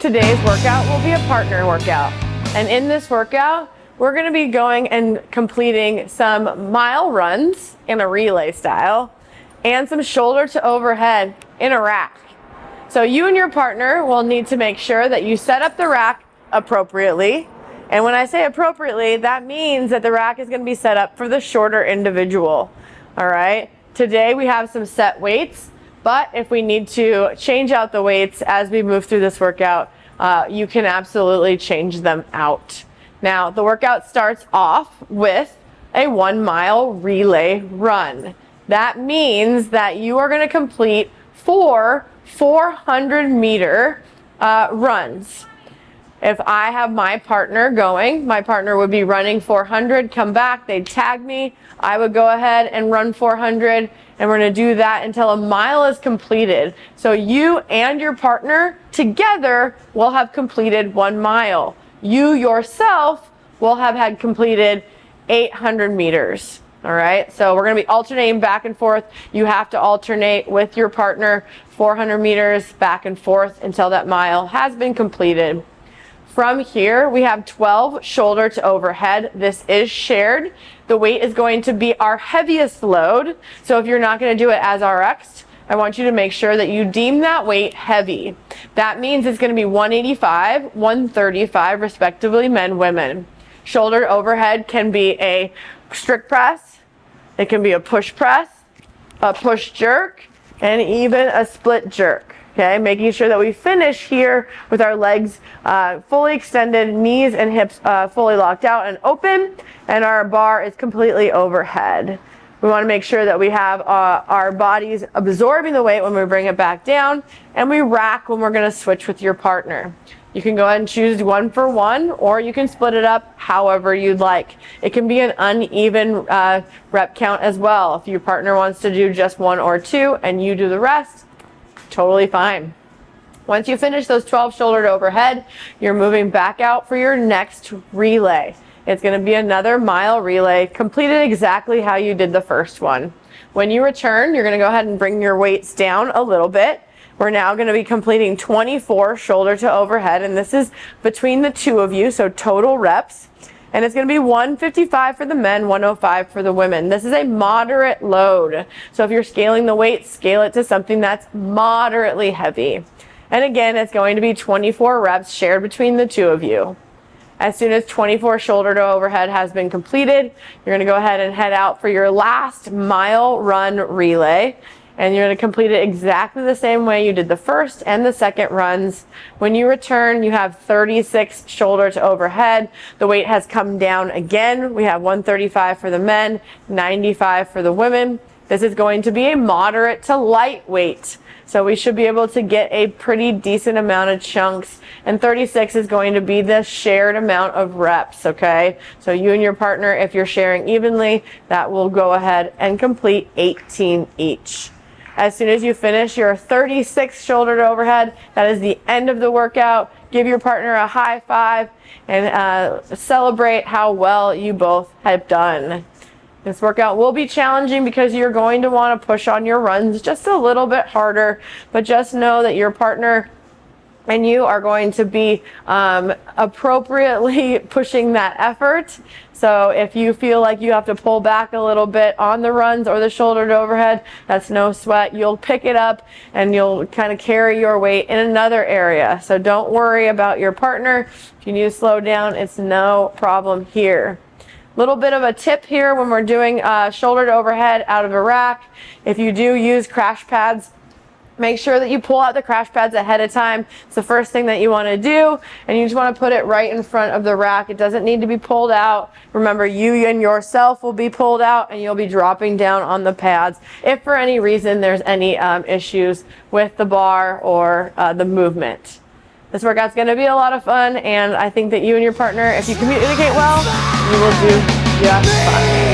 today's workout will be a partner workout. And in this workout, we're going to be going and completing some mile runs in a relay style and some shoulder to overhead in a rack. So you and your partner will need to make sure that you set up the rack appropriately. And when I say appropriately, that means that the rack is going to be set up for the shorter individual. All right. Today we have some set weights, but if we need to change out the weights as we move through this workout, you can absolutely change them out. Now, the workout starts off with a 1 mile relay run. That means that you are going to complete 4 400-meter runs. If I have my partner going, my partner would be running 400, come back, they'd tag me, I would go ahead and run 400, and we're going to do that until a mile is completed. So you and your partner together will have completed 1 mile. You yourself will have had completed 800 meters. All right, so we're going to be alternating back and forth. You have to alternate with your partner 400 meters back and forth until that mile has been completed. From here, we have 12 shoulder to overhead. This is shared. The weight is going to be our heaviest load. So if you're not going to do it as RX, I want you to make sure that you deem that weight heavy. That means it's going to be 185, 135, respectively, men, women. Shoulder to overhead can be a strict press, it can be a push press, a push jerk, and even a split jerk. Okay, making sure that we finish here with our legs fully extended, knees and hips fully locked out and open, and our bar is completely overhead. We want to make sure that we have our bodies absorbing the weight when we bring it back down, and we rack when we're going to switch with your partner. You can go ahead and choose 1 for 1, or you can split it up however you'd like. It can be an uneven rep count as well. If your partner wants to do just 1 or 2 and you do the rest, totally fine. Once you finish those 12 shoulder to overhead, you're moving back out for your next relay. It's going to be another mile relay, completed exactly how you did the first one. When you return, you're going to go ahead and bring your weights down a little bit. We're now going to be completing 24 shoulder to overhead, and this is between the two of you, so total reps. And it's going to be 155 for the men, 105 for the women. This is a moderate load. So if you're scaling the weight, scale it to something that's moderately heavy. And again, it's going to be 24 reps shared between the two of you. As soon as 24 shoulder to overhead has been completed, you're going to go ahead and head out for your last mile run relay. And you're going to complete it exactly the same way you did the first and the second runs. When you return, you have 36 shoulder to overhead. The weight has come down again. We have 135 for the men, 95 for the women. This is going to be a moderate to light weight. So we should be able to get a pretty decent amount of chunks. And 36 is going to be the shared amount of reps, okay? So you and your partner, if you're sharing evenly, that will go ahead and complete 18 each. As soon as you finish your 36 shoulder to overhead, that is the end of the workout. Give your partner a high five and celebrate how well you both have done. This workout will be challenging because you're going to want to push on your runs just a little bit harder, but just know that your partner and you are going to be appropriately pushing that effort. So if you feel like you have to pull back a little bit on the runs or the shoulder to overhead, that's no sweat. You'll pick it up and you'll kind of carry your weight in another area. So don't worry about your partner. If you need to slow down, it's no problem here. Little bit of a tip here when we're doing shoulder to overhead out of a rack. If you do use crash pads, make sure that you pull out the crash pads ahead of time. It's the first thing that you want to do, and you just want to put it right in front of the rack. It doesn't need to be pulled out. Remember, you and yourself will be pulled out, and you'll be dropping down on the pads if for any reason there's any issues with the bar or the movement. This workout's going to be a lot of fun, and I think that you and your partner, if you communicate well, you will do just fine.